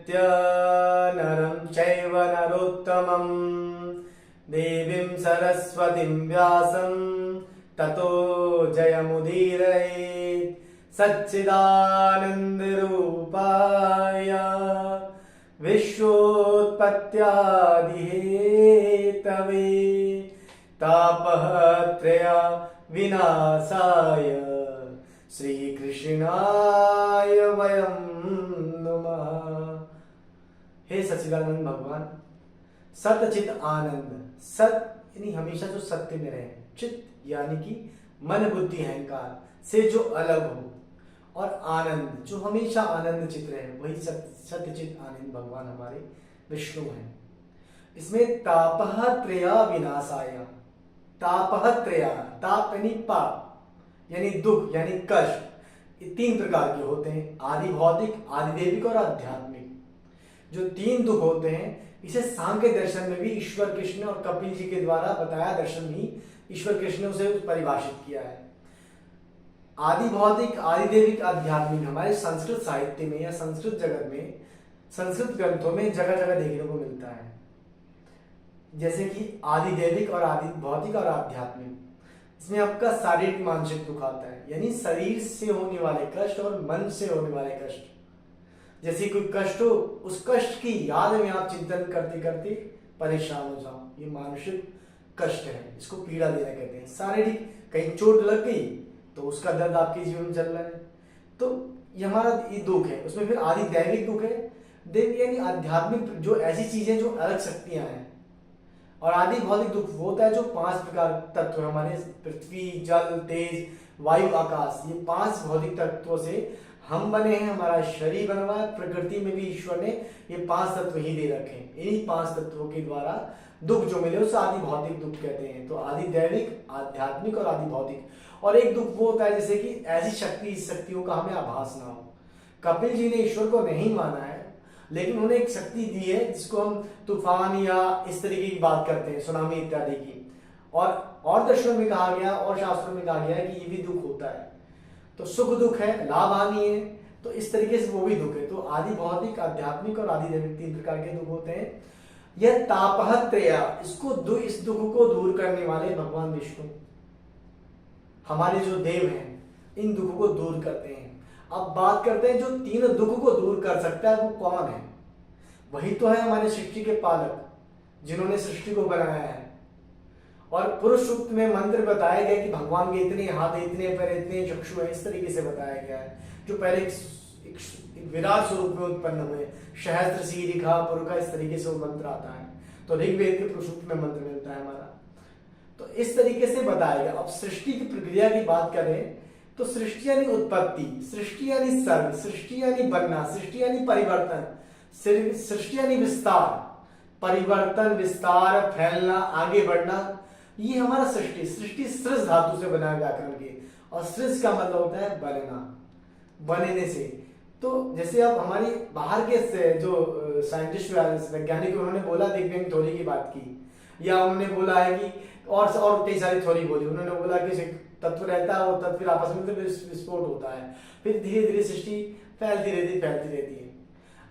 नमस्कृत्य नरं चैव नरोत्तमं देवीं सरस्वतीं व्यासं ततो जयमुदीरयेत्। सच्चिदानन्दरूपाय विश्वोत्पत्त्यादिहेतवे तापत्रय विनाशाय श्रीकृष्णाय वयं नमः। हे सच्चिदानंद भगवान, सत चित आनंद, सत यानी हमेशा जो सत्य में रहे, चित यानी कि मन बुद्धि अहंकार से जो अलग हो, और आनंद जो हमेशा आनंद चित रहे, वही सत्य चित आनंद भगवान हमारे विष्णु हैं। इसमें तापह त्रया विनाशाय, तापह त्रया, ताप यानी पाप यानी दुख यानी कष्ट, ये तीन प्रकार के होते हैं, आदि भौतिक, आदि दैविक और आध्यात्मिक। जो तीन दुख होते हैं, इसे सांख्य दर्शन में भी ईश्वर कृष्ण और कपिल जी के द्वारा बताया दर्शन ही ईश्वर कृष्ण ने उसे परिभाषित किया है। आदि भौतिक, आदि दैविक, आध्यात्मिक हमारे संस्कृत साहित्य में या संस्कृत जगत में, संस्कृत ग्रंथों में जगह जगह देखने को मिलता है। जैसे कि आदि दैविक और आदि भौतिक और आध्यात्मिक, इसमें आपका शारीरिक मानसिक दुख आता है, यानी शरीर से होने वाले कष्ट और मन से होने वाले कष्ट। जैसे कोई कष्ट हो, उस कष्ट की याद में आप चिंतन करते करते परेशान हो जाओ, ये मानसिक कष्ट है, इसको पीड़ा देना कहते हैं। शारीरिक, कहीं चोट लग गई तो उसका दर्द आपके जीवन में चल रहा है, तो ये हमारा ये दुख है। उसमें फिर आदि दैविक दुख है, दैविक यानी आध्यात्मिक, जो ऐसी चीजें जो अलग शक्तियां हैं। और आदि भौतिक दुख वो होता है जो पांच प्रकार तत्व हमारे, पृथ्वी, जल, तेज, वायु, आकाश, ये पांच भौतिक तत्वों से हम बने हैं, हमारा शरीर बना हुआ है। प्रकृति में भी ईश्वर ने ये पांच तत्व ही दे रखे हैं, इन्हीं पांच तत्वों के द्वारा दुख जो मिले उसे आदि भौतिक दुख कहते हैं। तो आदि दैविक, आध्यात्मिक और आदि भौतिक। और एक दुख वो होता है जैसे कि ऐसी शक्तियों का हमें आभास ना हो। कपिल जी ने ईश्वर को नहीं माना है, लेकिन उन्होंने एक शक्ति दी है जिसको हम तूफान या इस तरीके की बात करते हैं, सुनामी इत्यादि की। और दर्शनों में कहा गया और शास्त्रों में कहा गया है कि ये भी दुख होता है। तो सुख दुख है, लाभ हानि है, तो इस तरीके से वो भी दुख है। तो आदि भौतिक, आध्यात्मिक और आदि दैविक तीन प्रकार के दुख होते हैं। यह तापह त्रया, इस दुख को दूर करने वाले भगवान विष्णु हमारे जो देव हैं, इन दुखों को दूर करते हैं। अब बात करते हैं जो तीन दुख को दूर कर सकता है वो कौन है। वही तो है हमारे सृष्टि के पालक, जिन्होंने सृष्टि को बनाया है। और पुरुष सूक्त में मंत्र बताया गया कि भगवान के इतने हाथ, इतने पैर, इतने चक्षु हैं, इस तरीके से बताया गया है, जो पहले एक विराट स्वरूप में उत्पन्न हुए। सहस्त्र शीरिखा पुरुखा, इस तरीके से वो मंत्र आता है। तो ऋग्वेद के पुरुष सूक्त में मंत्र मिलता है हमारा। तो इस तरीके से बताया गया। अब सृष्टि की प्रक्रिया की बात करें तो सृष्टि यानी उत्पत्ति, सृष्टि यानी सर्ग, सृष्टि यानी बनना, सृष्टि यानी परिवर्तन, सृष्टि यानी विस्तार, परिवर्तन, विस्तार, फैलना, आगे बढ़ना, ये हमारा सृष्टि। सृष्टि सृज धातु से बना है व्याकरण के, और सृज का मतलब होता है बनना, बनने से। तो जैसे अब हमारी बाहर के जो साइंटिस्ट वैज्ञानिक उन्होंने बोला बिग बैंग थ्योरी की बात की, या उन्होंने बोला है कि और कई सारी थ्योरी बोली। उन्होंने बोला कि तत्व रहता है, वो तत्व फिर आपस में विस्फोट होता है, फिर धीरे धीरे सृष्टि फैलती रहती है।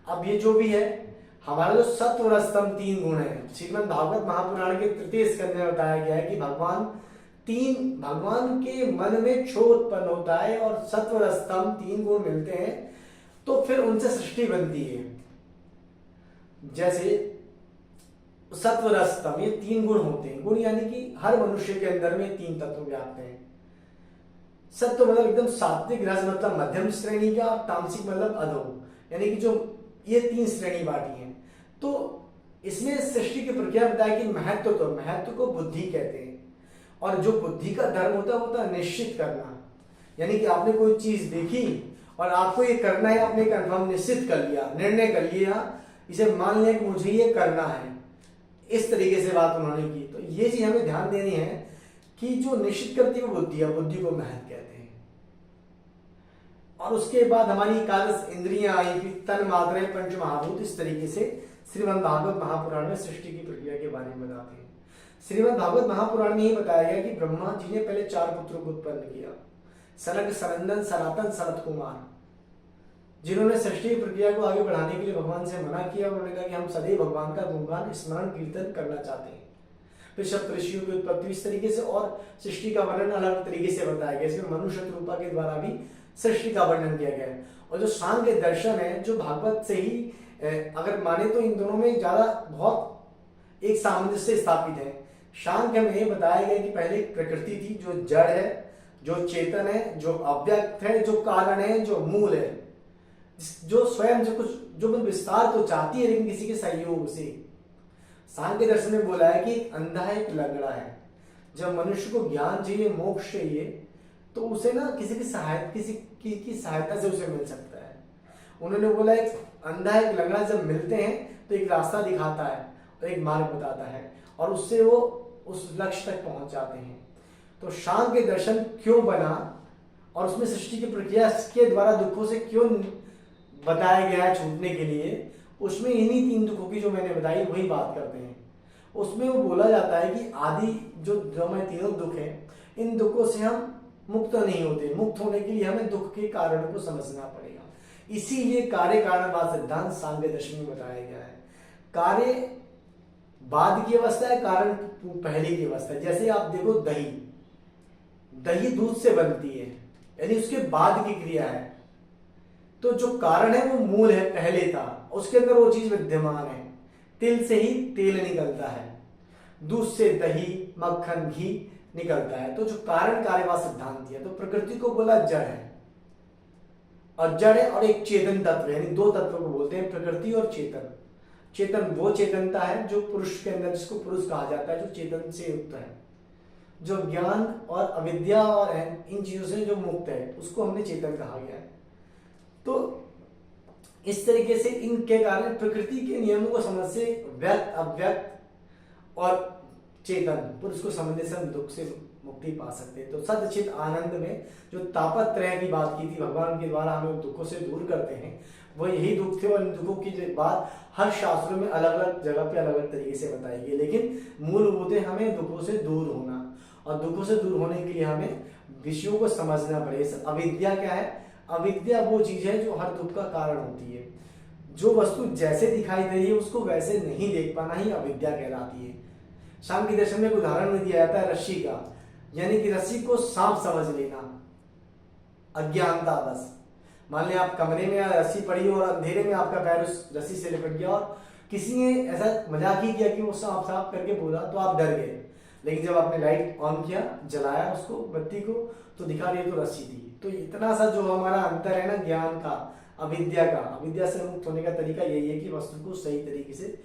अब ये जो भी है, हमारा जो सत्व और स्तंभ तीन गुण है, श्रीमद् भागवत महापुराण के तृतीय स्कंध में बताया गया है कि भगवान के मन में क्षोभ उत्पन्न होता है और सत्व और स्तंभ तीन गुण मिलते हैं, तो फिर उनसे सृष्टि बनती है। जैसे सत्व रस्तम, ये तीन गुण होते हैं। गुण यानी कि हर मनुष्य के अंदर में तीन तत्व व्याप्त हैं। सत्व मतलब एकदम सात्विक, रस मतलब मध्यम श्रेणी का, तामसिक मतलब अधो, यानी कि जो ये तीन श्रेणी बांटी हैं। तो इसमें सृष्टि की प्रक्रिया बताया कि महत्व को बुद्धि कहते हैं। और जो बुद्धि का धर्म होता है निश्चित करना, यानी कि आपने कोई चीज देखी और आपको ये करना है, आपने कन्फर्म निश्चित कर लिया, निर्णय कर लिया, इसे मान लिया कि मुझे ये करना है, इस तरीके से बात उन्होंने की। तो ये चीज हमें ध्यान देनी है कि जो निश्चित करती है वो बुद्धि है, बुद्धि को महत्व कहते हैं। और उसके बाद हमारी एकादश इंद्रियां आई, फिर तन, मात्रा, पंच महाभूत, इस तरीके से श्रीमद् भागवत महापुराण में सृष्टि की प्रक्रिया के बारे में बताते हैं। श्रीमद् भागवत महापुराण में ये बताया गया कि ब्रह्मा जी ने पहले 4 पुत्रों को उत्पन्न किया, सनक, सनंदन, सनातन, सनत कुमार। जिन्होंने सृष्टि की प्रक्रिया को आगे बढ़ाने के लिए भगवान से मना किया। उन्होंने कहा कि हम सदैव भगवान का गुणगान स्मरण कीर्तन करना चाहते हैं। फिर सप्त ऋषियों की उत्पत्ति इस तरीके से और सृष्टि का वर्णन अलग तरीके से बताया गया। इसमें मनुष्य रूपा के द्वारा भी सृष्टि का वर्णन किया गया है। और जो सांख्य दर्शन है जो भागवत से ही अगर माने तो इन दोनों में ज्यादा बहुत एक सामंजस्य स्थापित है। सांख्य में यह बताया गया कि पहले प्रकृति थी जो जड़ है, जो चेतन है, जो अव्यक्त है, जो कारण है, जो मूल है, जो स्वयं जो कुछ जो विस्तार तो चाहती है लेकिन किसी के सहयोग से। सांख्य दर्शन में बोला है कि अंधा एक लंगड़ा है। जब मनुष्य को ज्ञान चाहिए, मोक्ष चाहिए, तो उसे ना किसी की सहायता से उसे मिल सकता है। उन्होंने बोला एक अंधा एक लंगड़ा जब मिलते हैं तो एक रास्ता दिखाता है और एक मार्ग बताता है और उससे वो उस लक्ष्य तक पहुंच जाते हैं। तो सांख्य दर्शन क्यों बना और उसमें सृष्टि की प्रक्रिया के द्वारा दुखों से क्यों बताया गया है छूटने के लिए, उसमें इन्हीं 3 दुखों की जो मैंने बताई वही बात करते हैं। उसमें वो बोला जाता है कि आदि जो हमारे तीनों दुख हैं, इन दुखों से हम मुक्त नहीं होते। मुक्त होने के लिए हमें दुख के कारण को समझना पड़ेगा। इसीलिए कार्य कारणवाद सिद्धांत सांख्य दर्शन में बताया गया है। कार्य बाद की अवस्था है, कारण पहले की अवस्था है। जैसे आप देखो दही दूध से बनती है, यानी उसके बाद की क्रिया है। तो जो कारण है वो मूल है, पहले था, उसके अंदर वो चीज विद्यमान है। तिल से ही तेल निकलता है, दूध से दही, मक्खन, घी निकलता है। तो जो कारण कार्यवाद सिद्धांत है, तो प्रकृति को बोला जड़ है और जड़ है और एक चेतन तत्व, यानी 2 तत्वों को बोलते हैं, प्रकृति और चेतन। चेतन वो चेतनता है जो पुरुष के अंदर, जिसको पुरुष कहा जाता है, जो चेतन से युक्त है, जो ज्ञान और अविद्या और इन चीजों से जो मुक्त है, उसको हमने चेतन कहा गया है। तो इस तरीके से इनके कारण प्रकृति के नियमों को समझ से व्यक्त, अव्यक्त और चेतन पुरुष को समझने से हम दुख से मुक्ति पा सकते हैं। तो सच्चित आनंद में जो तापत्रय की बात की थी, भगवान के द्वारा हमें दुखों से दूर करते हैं, वो यही दुख थे। और इन दुखों की बात हर शास्त्रों में अलग अलग जगह पे अलग अलग तरीके से बताई गई, लेकिन मूलभूत है हमें दुखों से दूर होना। और दुखों से दूर होने के लिए हमें विषयों को समझना पड़ेगा। अविद्या क्या है? अविद्या वो चीज है जो हर दुख का कारण होती है। जो वस्तु जैसे दिखाई दे रही है उसको वैसे नहीं देख पाना ही अविद्या कहलाती है। सांख्य दर्शन में एक उदाहरण में दिया जाता है रस्सी का, यानी कि रस्सी को सांप समझ लेना, अज्ञानता बस। मान लिया आप कमरे में रस्सी पड़ी और अंधेरे में आपका पैर उस रस्सी से लिपट गया और किसी ने ऐसा मजाक ही किया कि वो सांप सांप करके बोला तो आप डर गए, लेकिन जब आपने लाइट ऑन किया, जलाया उसको, बत्ती को, तो दिखा रही तो रस्सी थी। तो इतना सा जो हमारा अंतर है ना ज्ञान का, अविद्या का, अविद्या से मुक्त होने का तरीका यही है कि वस्तु को सही तरीके से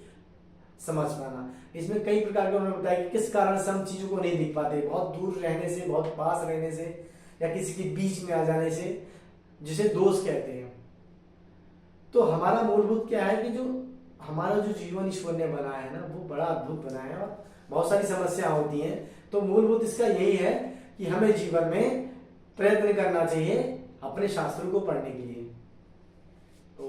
समझ पाना। इसमें कई प्रकार के उन्होंने बताया कि किस कारण से हम चीजों को नहीं दिख पाते, बहुत दूर रहने से, बहुत पास रहने से, या किसी के बीच में आ जाने से, जिसे दोष कहते हैं। तो हमारा मूलभूत क्या है कि जो हमारा जो जीवन ईश्वर ने बनाया है ना, वो बड़ा अद्भुत बनाया है और बहुत सारी समस्या होती हैं। तो मूलभूत इसका यही है कि हमें जीवन में प्रयत्न करना चाहिए अपने शास्त्रों को पढ़ने के लिए। तो